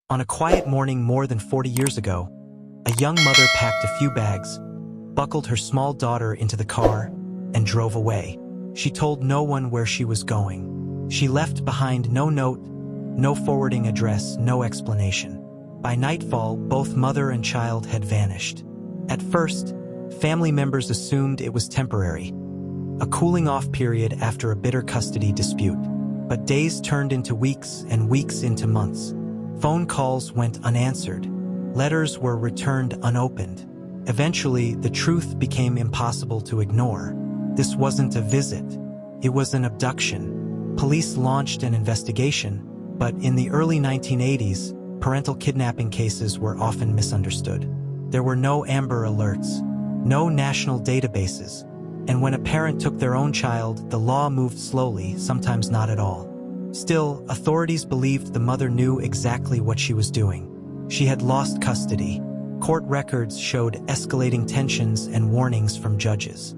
On a quiet morning more than 40 years ago, a young mother packed a few bags, buckled her small daughter into the car, and drove away. She told no one where she was going. She left behind no note, no forwarding address, no explanation. By nightfall, both mother and child had vanished. At first, family members assumed it was temporary, a cooling-off period after a bitter custody dispute. But days turned into weeks and weeks into months. Phone calls went unanswered. Letters were returned unopened. Eventually, the truth became impossible to ignore. This wasn't a visit. It was an abduction. Police launched an investigation, but in the early 1980s, parental kidnapping cases were often misunderstood. There were no Amber Alerts, no national databases, and when a parent took their own child, the law moved slowly, sometimes not at all. Still, authorities believed the mother knew exactly what she was doing. She had lost custody. Court records showed escalating tensions and warnings from judges.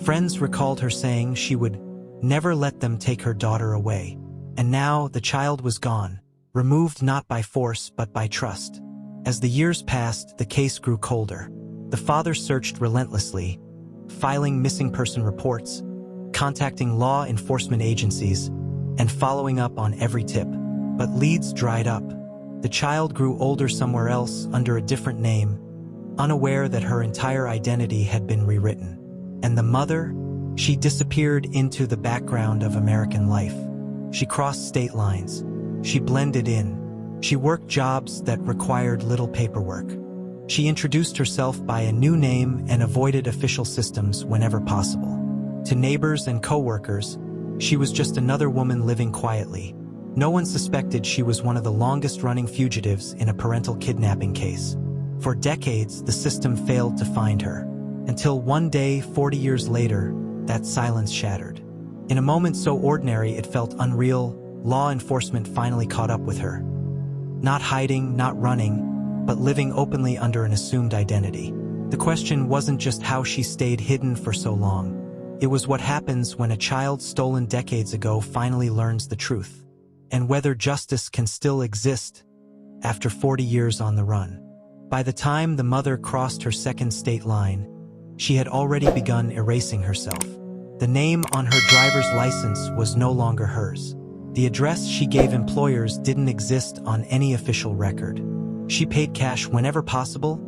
Friends recalled her saying she would never let them take her daughter away. And now the child was gone, removed not by force but by trust. As the years passed, the case grew colder. The father searched relentlessly, filing missing person reports, contacting law enforcement agencies, and following up on every tip. But leads dried up. The child grew older somewhere else under a different name, unaware that her entire identity had been rewritten. And the mother? She disappeared into the background of American life. She crossed state lines. She blended in. She worked jobs that required little paperwork. She introduced herself by a new name and avoided official systems whenever possible. To neighbors and co-workers, she was just another woman living quietly. No one suspected she was one of the longest-running fugitives in a parental kidnapping case. For decades, the system failed to find her. Until one day, 40 years later, that silence shattered. In a moment so ordinary it felt unreal, law enforcement finally caught up with her. Not hiding, not running, but living openly under an assumed identity. The question wasn't just how she stayed hidden for so long. It was what happens when a child stolen decades ago finally learns the truth, and whether justice can still exist after 40 years on the run. By the time the mother crossed her second state line, she had already begun erasing herself. The name on her driver's license was no longer hers. The address she gave employers didn't exist on any official record. She paid cash whenever possible,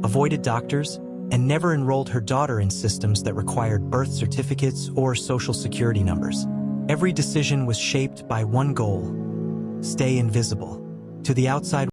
avoided doctors, and never enrolled her daughter in systems that required birth certificates or social security numbers. Every decision was shaped by one goal: stay invisible. To the outside